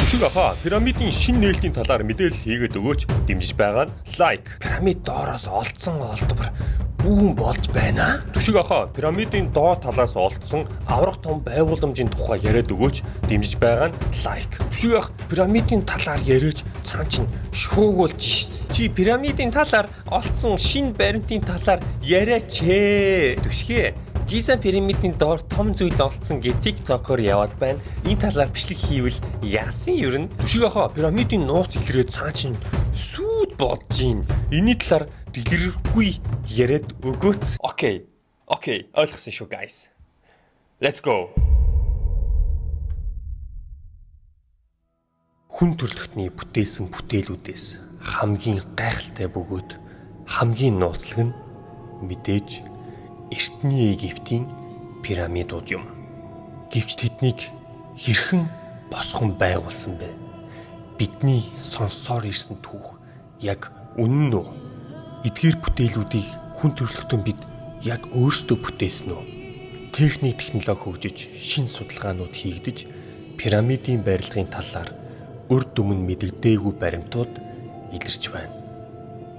Түшиг ахаа пирамидын шинэ нээлтийн талаар мэдээлэл хийгээд өгөөч. Дэмжиж байгаа нь лайк. Пирамид доороос олдсон олдвор бүүн болж байна. Түшиг ахаа пирамидын доод талаас олдсон аврах том байгууламжийн тухай яриад өгөөч. Дэмжиж байгаа нь лайк. Түшиг ах пирамидын талаар яриач цаан чинь шуугуулж шít. Чи пирамидын талаар олдсон шинэ баримтын талаар яриач ээ. Түшгээ Гиза пирамидын доор том зүйл олдсон гэ TikTok-оор яваад байна. Энэ талаар бичлэг хийвэл яасан ер нь? Түшиг ахаа пирамидын нууц илрээд цаан чинь сүйд болж гин. Энийний талаар дэлгэрэнгүй яриад өгөөц. Окей, ойлгосон шүү guys. Let's go. Хүн төрөлхтний бүтээсэн бүтээлүүдээс хамгийн гайхалтай бөгөөд хамгийн нууцлаг нь мэдээж Эртний Египтийн пирамидууд юм. Гэвч тэднийг хэрхэн босгон байгуулсан бэ? Бидний сонсоор ирсэн түүх яг үнэн үү? Эдгээр бүтээлүүдийг хүн төрөлхтөн бид яг өөрсдөө бүтээсэн үү? Техник технологи хөгжиж, шин судалгаанууд хийгдэж, пирамидын барилгын талаар үр дүн мэдэгдээгүй баримтууд илэрч байна.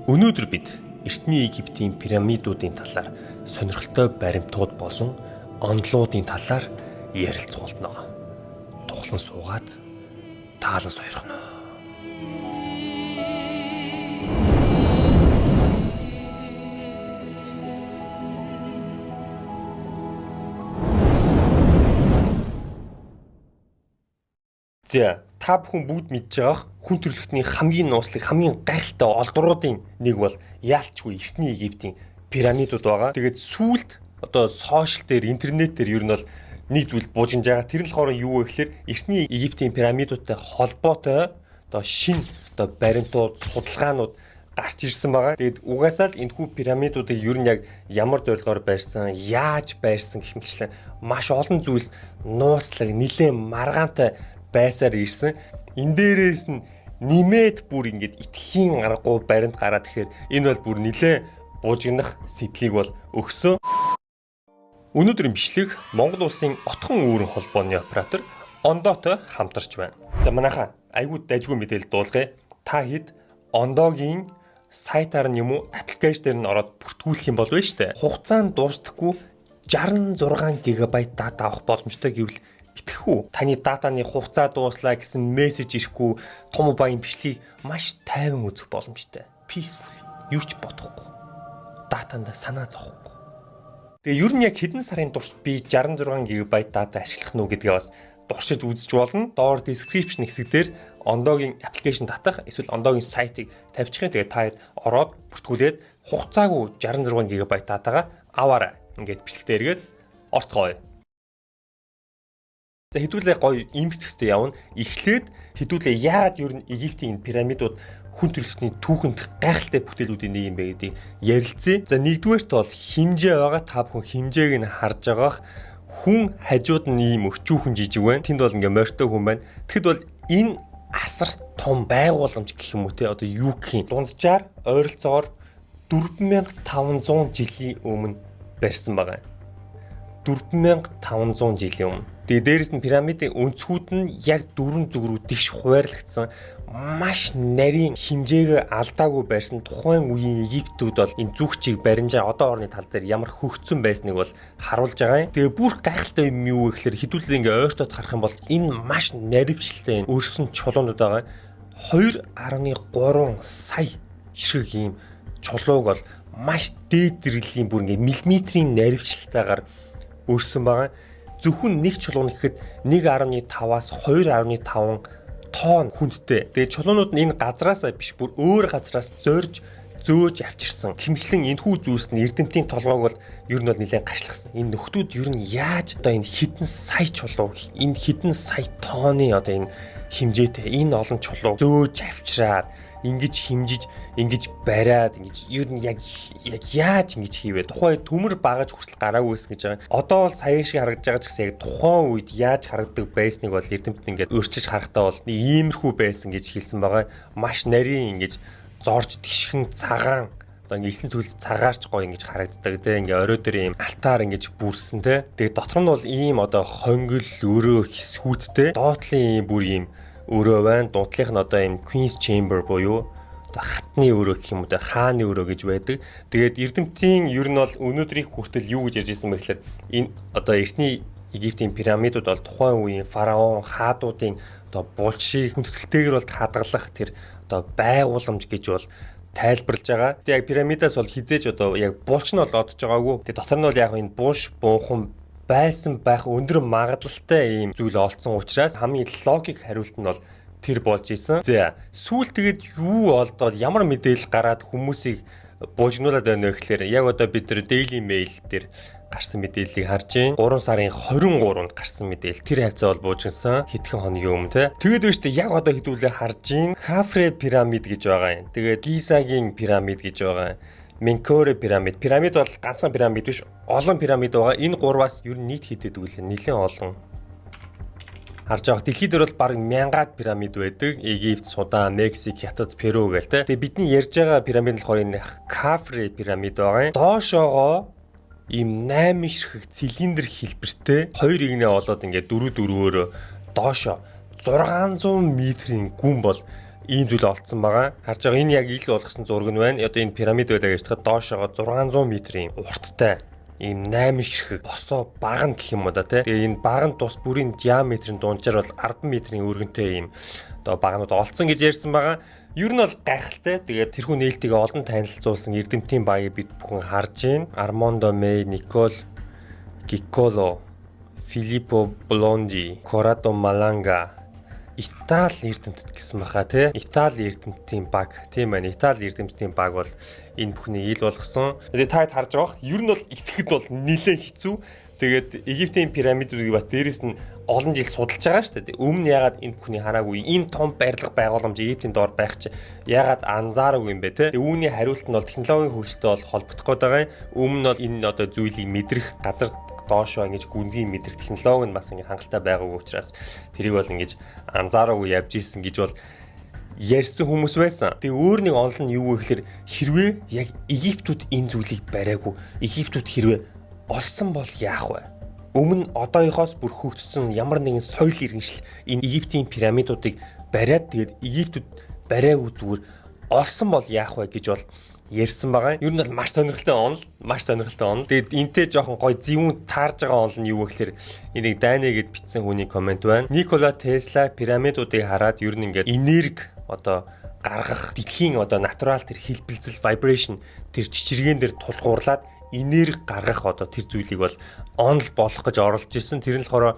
Өнөөдөр бид Эртний Египтийн пирамидуудын талаар сонирхолтой баримтууд болон онолуудын талаар ярилцуулна. Тухлан суугаад таалан сойрхоно. За, та бүхэн бүгд мэдж байгаах хүн төрөлхтний хамгийн нууцлаг, хамгийн гайхалтай олдруудын нэг бол яалтчгүй Эртний Египтийн пирамидууд байгаа. Тэгээд сүүлд сошиал дээр, интернет дээр ер нь бол нэг зүйл буужинж байгаа. Тэр нь болохоор юу вэ гэхээр Эртний Египтийн пирамидуудтай холбоотой шинэ баримтууд, судалгаанууд гарч ирсэн байгаа. Тэгээд угаасаа л энэхүү пирамидуудыг ер нь яг ямар зорилгоор байрсан, яаж байрсан гэх мэтчлэн маш олон зүйлс нууцлаг, нэлээд маргаантай байсаар ирсэн. Энэ дээрээс нь нэмээд бүр ингэж итгэхийн аргагүй баримт гараад тэгэхээр энэ бол бүр нэлээд буужигнах сэтлийг бол өгсөн. Өнөөдрийн бичлэг Монгол улсын Отхон үүрэн холбооны оператор Ондоотой хамтарч байна. За манайхаа айгүй дайггүй мэдээлэл дуулгая. Та хэд Ондоогийн сайтаар нь юм уу аппликейшн дээр нь ороод бүртгүүлэх юм бол байна штэ. Хугацаанд дуустдаггүй 66 ГБ дата авах боломжтой гэвэл итгэх үү? Таны датаны хугацаа дууслаа гэсэн мессеж ирэхгүй том баян бичлэгийг маш тайван үзэх боломжтой. Peaceful. Юу ч бодохгүй. Датанд санаа зовхгүй. Тэгээ ер нь яг хэдэн сарын турш би 66 ГБ дата ашиглах нь уу гэдгээ бас дуршиж үзэж болно. Доор description хэсгээр Ондоогийн аппликейшн татах эсвэл Ондоогийн сайтыг тавьчихын. Тэгээ та ороод бүртгүүлээд хугацаагүй 66 ГБ датагаа аваарай. Ингээд бичлэгтээ эргээд орцгоё. За хэдүүлээ гоё импэктэй явна. Эхлээд хэдүүлээ яагаад ер нь Египтийн пирамидууд хүн төрөлхтний түүхэнд гайхалтай бүтээлүүдийн нэг юм бэ гэдгийг ярилцъя. За нэгдүгээрт бол хэмжээ байгаа. Та бүхэн хэмжээг нь харж байгаах. Хүн хажууд нь ийм өчүүхэн жижиг байна. Тэнд бол ингээ морьтой хүн байна. Тэгэхэд бол энэ асар том байгууламж гэх юм уу те юу гэх юм. Дунджаар ойролцоогоор 4500 жилийн өмнө барьсан байгаа. 4500 жилийн өмнө. Тэгээ дээрэс нь пирамидын өнцгүүд нь яг дөрвөн зүг рүү тэгш хуваарлагдсан маш нарийн хэмжээгээ алдаагүй байсан тухайн үеийн Египтүүд бол энэ зүгчийг баримжаа одоо орны тал дээр ямар хөгцсөн байсныг бол харуулж байгаа юм. Тэгээ бүр гайхалтай юм юу вэ гэхээр хэдүүлээ ингээ ойртоод харах юм бол энэ маш наривчлалтай өрсөн чулуунууд байгаа. 2.3 сая шиг ийм чулууг бол маш дээд зэрэглэлийн бүр ингээ миллиметрийн наривчлалтайгаар өрсөн байгаа. Зөвхөн нэг чулууны гэхэд 1.5-аас 2.5 тонн хүндтэй. Тэгээ чулуунууд нь энэ газраасаа биш бүр өөр газраас зөөж авчирсан. Хэмжлэн энэхүү зүйлс нь эрдэмтдийн толгойг бол ер нь бол нэлээд гашлахсан. Энэ нөхдүүд ер нь яаж энэ хэдэн сая чулуу, энэ хэдэн сая тонны энэ хэмжээтэй энэ олон чулуу зөөж авчираад ингэж химжиж, ингэж бариад, ингэж ер нь яг яаж ингэж хийвэ? Тухайн төмөр багаж хүртэл гараагүйсэн гэж байгаа. Одоо бол сая шиг харагдаж байгаа ч гэсэн яг тухайн үед яаж харагддаг байсныг бол эрдэмтэд ингээд өөрчилж харахтаа бол иймэрхүү байсан гэж хэлсэн байгаа. Маш нарийн ингэж зорж тишхэн цагаан ингээ эсэн цүлд цагаарч гоё ингэж харагддаг те ингээ орой дээр ийм алтаар ингэж бүрсэн те. Тэгээ дотор нь бол ийм хонгил өрөө хэсгүүдтэй доотлын ийм бүр ийм өрөө байна. Дунтлынх нь одоо энэ Queen's Chamber буюу одоо хатны өрөө гэх юм уу, хааны өрөө гэж байдаг. Тэгээд эрдэмтдийн ер нь бол өнөөдрийн хүртэл юу гэж ярьж ирсэн бэ гэхээр энэ одоо эртний Египтийн пирамидууд бол тухайн үеийн фараон хаадуудын одоо булшийг хүндэтгэлтэйгээр бол хадгалах тэр одоо байгууламж гэж бол тайлбарлаж байгаа. Тэгээд яг пирамидаас бол хизээж одоо яг булш нь бол одож байгаагүй. Тэгээд дотор нь бол яг энэ булш буухан байсан байх өндөр магадлалтай ийм зүйл олцсон учраас хамгийн логик хариулт нь бол тэр болж исэн. За сүүл тэгээд юу олдоод ямар мэдээлэл гараад хүмүүсийг буужнуулаад байна вэ гэхээр яг одоо бид нар Daily Mail дээр гарсан мэдээллийг харж байна. 3 сарын 23-нд гарсан мэдээлэл. Тэр хавцаа бол буужсан хэдхэн хоногийн өмнө те. Тэгээд байна шүү дээ яг одоо хэдүүлээ харж байна. Khafre пирамид гэж байгаа юм. Тэгээд Giza-гийн пирамид гэж байгаа юм. Menkaure пирамид. Пирамид бол ганцхан пирамид биш, олон пирамид байгаа. Энэ гурваас ер нь нийт хэд гэдэг вэ? Нэлээд олон. Харж байгаа. Дэлхийд дээр бол бараг 1000-аад пирамид байдаг. Египт, Судан, Мексик, Хятад, Перу гээл те. Тэгээ бидний ярьж байгаа пирамид нь болохоор энэ Khafre пирамид байгаа юм. Доошоогоо ийм 8 ширхэг цилиндр хэлбэртэй хоёр игнээ олоод ингээд дөрөөр доошоо 600 метрийн гүн бол ийм зүйл олдсон байгаа. Харж байгаа энэ яг ил болгосон зураг нь байна. Одоо энэ пирамид байдаг гэж тахад доошоогоо 600 метрийн урттай ийм 8 ширхэг босоо баган гэх юм уу да тий. Тэгээ энэ баган тус бүрийн диаметрийн дунджаар бол 10 метрийн өргөнтэй ийм одоо багнууд олдсон гэж ярьсан байгаа. Ер нь бол гайхалтай. Тэгээд тэрхүү нээлтийг олон танилцуулсан эрдэмтдийн баяг бид бүхэн харж байна. Armando May, Nicole Giccolo, Filippo Blondi, Corrado Malanga Итали эрдэмтэд гэсэн баха тий. Итали эрдэмтдийн баг тийм байна. Итали эрдэмтдийн баг бол энэ бүхний ил болгосон. Тэгээд та харж байгаа. Ер нь бол итгэхэд бол нэлээд хэцүү. Тэгээд Египтийн пирамидуудыг бас дээрээс нь олон жил судалж байгаа шүү дээ. Өмнө нь ягаад энэ бүхний хараагүй энэ том барилга байгууламж Египтийн доор байх чи ягаад анзаараагүй юм бэ те. Үүний хариулт нь бол технологийн хөгжөлтэй бол холбогдох гээд байгаа юм. Өмнө нь бол энэ одоо зүйлийг мэдрэх газар доошоо ингэж гүнзгий мэдрэх технологи нь бас ингэ хангалттай байгаагүй учраас тэрийг бол ингэж анзаараагүй явж исэн гэж бол ярьсан хүмүүс байсан. Тэгээ өөр нэг онол нь юу вэ гэхээр хэрвээ яг Египтүүд энэ зүйлийг бариагүй, Египтүүд хэрвээ олсон бол яах вэ? Өмнө одоогоос бүр хөгжсөн ямар нэгэн соёл иргэншил энэ Египтийн пирамидуудыг бариад тэгээд Египтүүд бариагүй зүгээр олсон бол яах вэ гэж бол ярьсан байгаа. Ер нь бол маш сонирхолтой онол, Тэгээд энтэй жоохон гой зэвүүн таарж байгаа онол нь юу вэ гэхээр энийг Дайнэ гэд бичсэн хүний комент байна. Никола Тесла пирамидуудыг хараад ер нь ингээд энерги одоо гаргах дэлхийн одоо натурал тэр хэлбэлзэл vibration тэр чичиргэн дээр тулгуурлаад энерги гаргах одоо тэр зүйлийг бол онл болох гэж оролж ирсэн. Тэр нь болохоор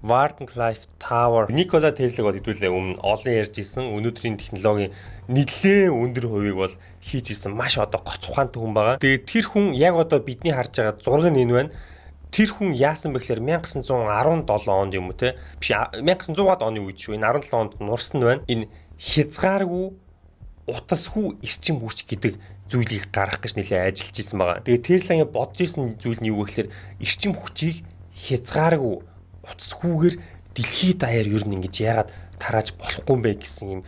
Wardenclyffe Tower. Никола Теслаг бол хэдүүлээ өмнө олон ярьж исэн өнөөдрийн технологийн нэлээд өндөр хувийг бол хийж ирсэн маш одоо гоц ухаантай хүн байгаа. Тэгээд тэр хүн яг одоо бидний харж байгаа зураг нь энэ байна. Тэр хүн яасан бэ гэхээр 1917 онд юм уу те? Биш 1900-аад оны үед шүү. Энэ 17 онд нурсан нь байна. Энэ хязгааргүй утасгүй эрчим хүч гэдэг зүйлийг гаргах гэж нэлээд ажиллаж исэн байгаа. Тэгээд Tesla-гийн бодож исэн зүйл нь юу вэ гэхээр эрчим хүчийг хязгааргүй утасгүйгээр дэлхийд даяар ер нь ингэж яагаад тарааж болохгүй юм бэ гэсэн юм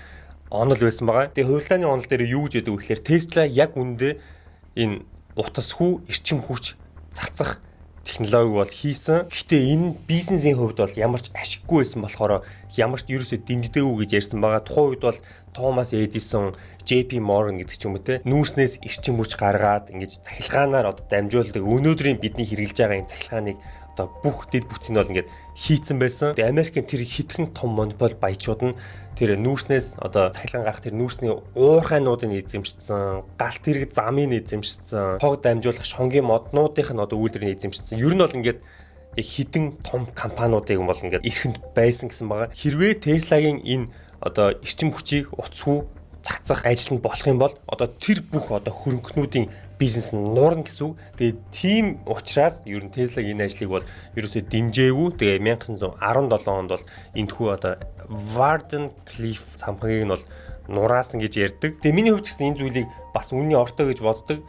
онол байсан байгаа. Тэгээ хувилдааны онол дээр юу гэж яддаг вэ гэхээр Tesla яг үндэ энэ утасгүй эрчим хүч цацах технологиг бол хийсэн. Гэхдээ энэ бизнесийн хувьд бол ямар ч ашиггүй байсан болохоор ямар ч ерөөсөө дэмждэггүй гэж ярьсан байгаа. Тухайн үед бол Thomas Edison, JP Morgan гэдэг ч юм уу те нүүрснээс эрчим хүч гаргаад ингэж цахилгаанаар одоо дамжуулдаг. Өнөөдрийн бидний хэрэглэж байгаа энэ цахилгааныг одоо бүх дэд бүтцийг бол ингээд хийцэн байсан. Тэгээ Америкийн тэр хитгэн том монопол баячууд нь тэр нүүрснээс одоо цахилгаан гарах тэр нүүрсний уурхайнуудыг эзэмшсэн, галт тэрэг замыг эзэмшсэн, хог дамжуулах шонгийн моднуудынх нь одоо үйлдвэрийг эзэмшсэн. Ер нь бол ингээд яг хідэн том компаниудыг бол ингээд эрхэнд байсан гэсэн байгаа. Хэрвээ Tesla-гийн энэ одоо эрчим хүчийг утасгүй цацах ажилд болох юм бол одоо тэр бүх одоо хөрөнгөнүүдийн бизнес нь нуурна гэсэн үг. Тэгээд тийм учраас ер нь Tesla-гийн энэ ажлыг бол ерөөсөө дэмжээгүй. Тэгээ 1917 онд бол энэхүү одоо Wardenclyffe цамхагийг нь бол нураасан гэж ярьдаг. Тэгээ миний хувьд ч гэсэн энэ зүйлийг бас үнний ортой гэж боддог.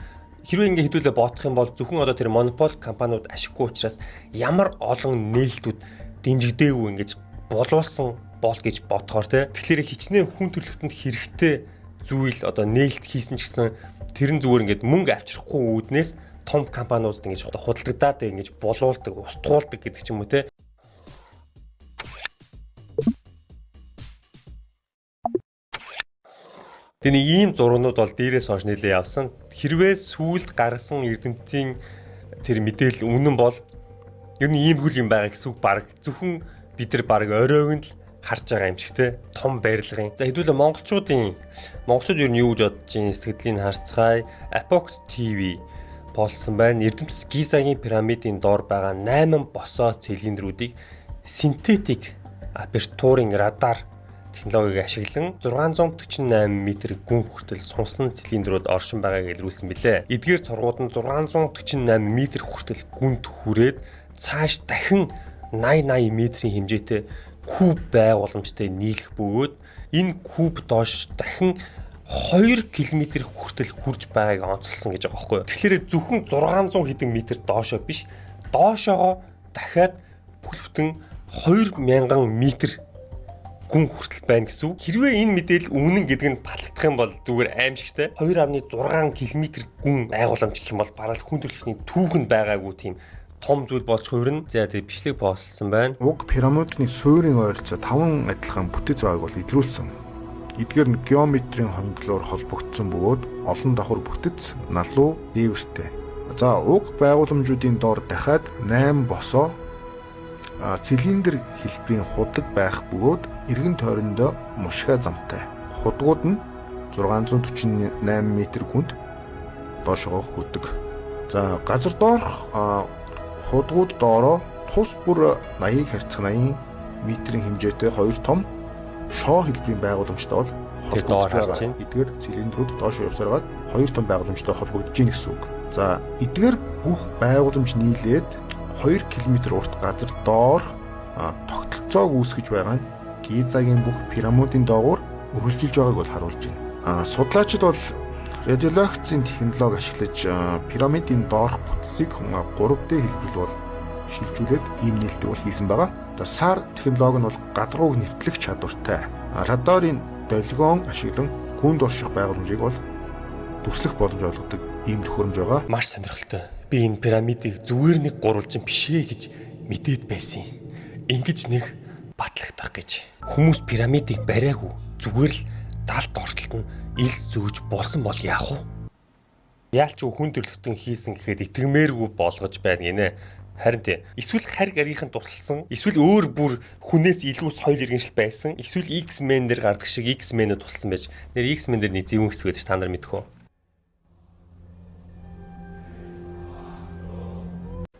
Хэрвээ ингэ хэдүүлээ бодох юм бол зөвхөн одоо тэр монопол компаниуд ашиггүй учраас ямар олон нээлтүүд дэмжигдээгүй ингэж болуулсан бол гэж бодохоор те. Тэгэхээр хичнээн хүн төрөлхтөнд хэрэгтэй зүйл одоо нээлт хийсэн ч гэсэн тэрэн зүгээр ингээд мөнгө авчрахгүй үүднээс том компаниудад ингэж худалдагдаад ингэж болуулдаг, устгуулдаг гэдэг ч юм уу те. Тэгээ ийм зургууд бол дээрээс хойш нэлээ явсан. Хэрвээ сүүлд гаргасан эрдэмтдийн тэр мэдээлэл үнэн бол ер нь ийм хөл юм байгаа гэсэн үг баг зөвхөн бид нар баг оройг нь л харж байгаа юм шиг те том барилгын. За хэдүүлээ монголчууд ер нь юу гэж бодож байна сэтгэлийг харцгаая. Apox TV болсон байна. Эрдэмтэд Гизагийн пирамидын доор байгаа 8 босоо цилиндрүүдийг синтетик апертурын радар технологиг ашиглан 648 м гүн хүртэл сунсан цилиндрүүд оршин байгааг илрүүлсэн билээ. Эдгээр цоргууд нь 648 м хүртэл гүнд хүрээд цааш дахин 80 метрийн хэмжээтэй куб байгууламжтай нийлэх бөгөөд энэ куб доош дахин 2 км хүртэл хурж байгааг онцолсон гэж байгаа байхгүй юу. Тэгэхээр зөвхөн 600 хэдэн метр доошоо биш, доошоогоо дахиад бүлгтэн 2000 метр гүн хүртэл байна гэсэн үг. Хэрвээ энэ мэдээлэл үнэн гэдэг нь батлагдах юм бол зүгээр аимшигтай. 2.6 км гүн байгууламж гэх юм бол бараг хүн төрөлхтний түүхэнд байгаагүй тийм том зүйл болж хувирна. За тэгээ бичлэг постлсон байна. Уг пирамидны суурийн ойролцоо 5 адилхан бүтэц байгааг бол илрүүлсэн. Эдгээр нь геометрийн хонглоор холбогдсон бөгөөд олон давхар бүтэц, налуу, дээвэртэй. За уг байгууламжуудын доор дахиад 8 босоо цилиндр хэлбэрийн худаг байх бөгөөд эргэн тойрондоо мушгаа замтай. Худгууд нь 648 м гүнд доошоо хүрдэг. За газар доорх худгууд доороо тус бүр 80 харьцах 80 м хэмжээтэй хоёр том шоо хэлбэрийн байгууламжтай бол холбогдож байгаа. Эдгээр цилиндрүүд доош явсараад хоёр том байгууламжтай холбогдож байна гэсэн үг. За эдгээр бүх байгууламж нийлээд 2 км урт газар доор тогтолцоог үүсгэж байгаа нь Гизагийн бүх пирамидын доогуур үргэлжилж байгааг бол харуулж байна. Судлаачид бол радиологийн технологи ашиглаж пирамидын доорх бүтцийг 3D хэлбэрл бол шилжүүлээд ийм нээлттэй бол хийсэн байгаа. SAR технологи нь бол гадрууг нэвтлэх чадвартай. Радарын долгион ашиглан гүнд орших байгууламжийг бол дүрслэх боломж олгодог ийм төхөөрөмж байгаа. Маш сонирхолтой. Би энэ пирамидыг зүгээр нэг гурвалжин бишээ гэж мэдээд байсан юм. Ингиж нэг батлагдах гэж. Хүмүүс пирамидыг бариагүй. Зүгээр л далд ортолт нь илс зөөж болсон бол яах вэ? Яалч хүн төрлөختөн хийсэн гэхэд итгэмээргүй болгож байна гинэ. Харин тий. Эсвэл харь гарийнхан тусалсан, эсвэл өөр бүр хүнээс илүү соёл иргэншил байсан, эсвэл X-Men дээр гардаг шиг X-Men-д тусалсан байж. Нэр X-Men дээр нэг зөвөн хэсэг байдаг та нар мэдэх үү?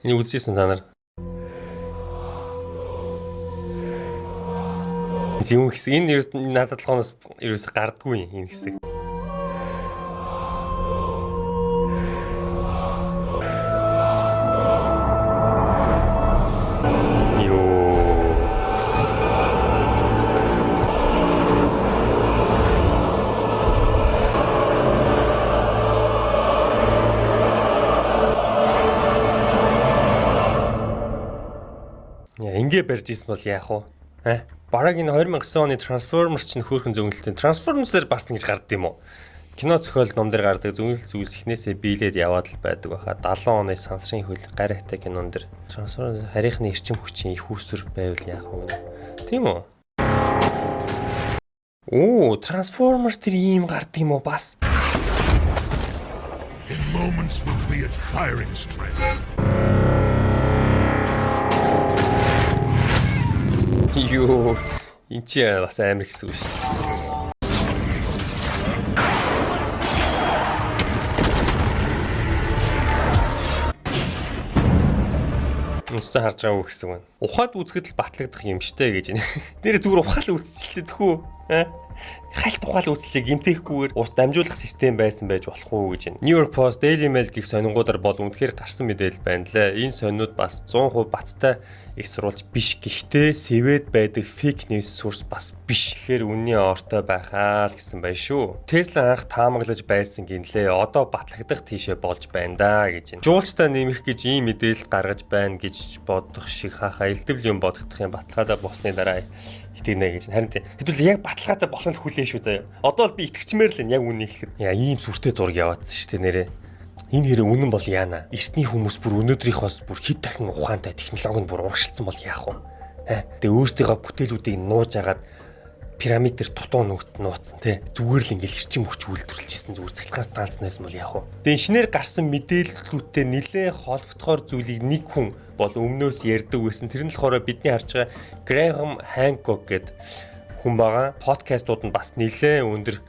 Энийг үзчихсэн та нар. Зөвөн хэсэг энэ надад толгоноос ерөөсө гардаггүй энэ хэсэг. Ингээ барьж ийсэн бол яах вэ? Бараг энэ 2009 оны Transformers чинь хөөрхөн зөгнөлттэй. Transformers-ээр бас ингэж гардаг юм уу? Кино зохиол ном дээр гардаг зөгнөлт зүйлс ихнээсээ биелээд яваад л байдаг баха. 70 оны сансрын хөл гаригтай кинон дэр Transformers харийнхны эрчим хүчин их үүсвэр байвал яах вэ? Тийм үү? Оо, Transformers тэр ийм гардаг юм уу бас? In moments will be at firing strength. Юу, энэ чи бас амар гэсэн үг шүү дээ. Өстө харж байгаа үг гэсэн байна. Ухаад үзэхэд л батлагдах юм штэ гэж. Нэр зүгээр ухаал үзчихлээ тэхүү. Хальт ухаал үзлээ гимтэхгүйгээр ус дамжуулах систем байсан байж болох уу гэж байна. New York Post, Daily Mail гэх сонирнгуудаар бол үнэхээр гарсан мэдээлэл байна лээ. Энэ сонинууд бас 100% баттай их сурвалж биш. Гэхдээ сэвэд байдаг fake news source бас биш. Тэгэхээр үнний ортой байхаа л гэсэн байна шүү. Tesla анх таамаглаж байсан гинлээ. Одоо батлагдах тийшээ болж байна да гэж байна. Жуулчтай нэмэх гэж ийм мэдээлэл гаргаж байна гэж бодох шиг хаахаа элдвэл юм бодогдох юм баталгаадаа болсны дараа итгэнэ гэж. Харин тийм. Хэдүүл яг баталгаатай болох нь хүлээн шүү заяа. Одоо л би итгэчмээр л яг үннийг хэлэхэд. Яа ийм сүртэй зураг яваадсан шүү дээ нэрээ. Энэ хэрэг үнэн бол яана. Эртний хүмүүс бүр өнөөдрийнхоос бүр хэд дахин ухаантай технологи нь бүр урагшилсан бол яах вэ? Тэгээ өөрсдийнхөө бүтээлүүдийг нууж агаад пирамид дээр дутуу нууцсан тий. Зүгээр л ингээл эрчим хүч үйлдвэрлэжсэн зүгээр цахилгаан станцнаас мөл яах вэ? Тэгээ шинээр гарсан мэдээллүүдтэй нэлээ холбогдохоор зүйлийг нэг хүн бол өмнөөс ярьдаг байсан. Тэр нь болохоор бидний харж байгаа Грэхэм Хэнкок гэдэг хүн байгаа. Подкастууд нь бас нэлээ өндөр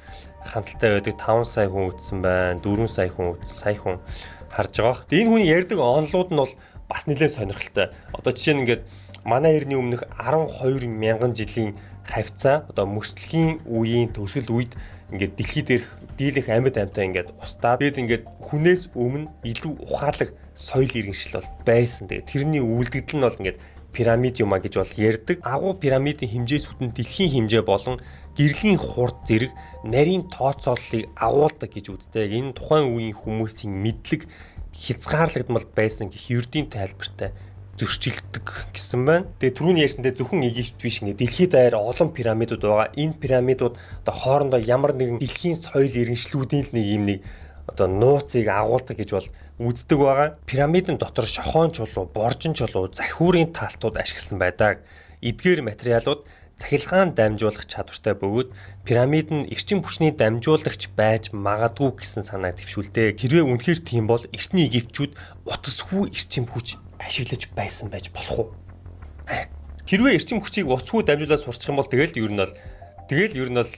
хандлттай байдаг. 5 сая хүн үзсэн байна. 4 сая хүн сая хүн харж байгаа. Тэгээ энэ хүний ярьдаг онолууд нь бол бас нэлээ сонирхолтой. Одоо жишээ нь ингээд манай эртний өмнөх 12 мянган жилийн хавцаа одоо мөслөгийн үеийн төгсгөл үед ингээд дэлхий дээрх дийлэх амьд амьтаа ингээд устдаад тэгээд ингээд хүнээс өмнө илүү ухаалаг соёл иргэншил бол байсан. Тэгээд тэрний үйлдэгдэл нь бол ингээд пирамид юма гэж бол ярьдаг. Агуу пирамидын хэмжээсүүд нь дэлхийн хэмжээ болон гэрлийн хурд зэрэг нарийн тооцооллыг агуулдаг гэж үздэг. Энэ тухайн үеийн хүмүүсийн мэдлэг хязгаарлагдмал байсан гэх ердийн тайлбартай зөрчилдөг гэсэн байна. Тэгээ түрүүний ярьсантай зөвхөн Египт биш ингээд дэлхийд даяар олон пирамидууд байгаа. Энэ пирамидууд одоо хоорондоо ямар нэгэн дэлхийн соёл иргэншлүүдийн нэг юм нэг одоо нууцыг агуулдаг гэж бол үздэг байгаа. Пирамидын дотор шохоон чулуу, боржин чулуу, захиурын таалтууд ашигласан байдаг. Эдгээр материалууд цахилгаан дамжуулах чадвартай бөгөөд пирамид нь эрчим хүчний дамжуулагч байж магадгүй гэсэн санааг дэвшүүлдэг. Хэрвээ үнэхээр тийм бол эртний египчүүд утасгүй эрчим хүч ашиглаж байсан байж болох уу? Хэрвээ эрчим хүчийг утасгүй дамжуулаад сурчих юм бол тэгэл ер нь бол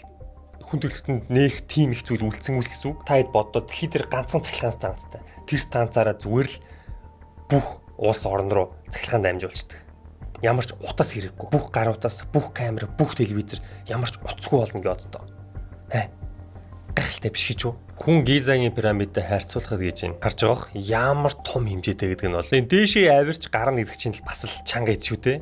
хүн төрөлхтөнд нээх тийм их зүйл үлдсэнгүй л гэсэн үг. Та хэд боддоо дэлхий дээр ганцхан цахилгаан станцтай. Тэр станцаараа зүгээр л бүх улс орн руу цахилгаан дамжуулчихдаг. Ямар ч утас хэрэггүй. Бүх гаруутаас, бүх камер, бүх телевизэр ямар ч утасгүй болно гэж боддоо. Гайхалтай биш гэж үү? Хүн Гизагийн пирамидтэй харьцуулахад гэж юм. Харж байгаах ямар том хэмжээтэй гэдэг нь бол энэ дээшээ авирч гар нэгдэх чинь л бас л чанга ич шүү дээ.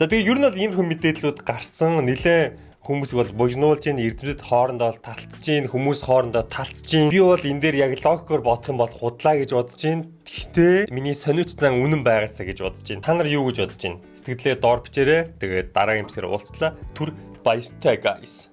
За тэгээ ер нь бол иймэрхүү мэдээллүүд гарсан. Нилээ хүмүүс бол бужнуулж ийн эрдэмтэд хоорондоо талтж ийн хүмүүс хоорондоо талтж ийн. Би бол энэ дээр яг логикоор бодох юм бол худлаа гэж бодож ийн. Гэхдээ миний сониуч зан үнэн байгаасаа гэж бодож ийн. Та нар юу гэж бодож ийн? Сэтгэлдээ доор бичээрэй. Тэгээд дараагийн бичлэгээр уулзлаа. Түр баяртай guys.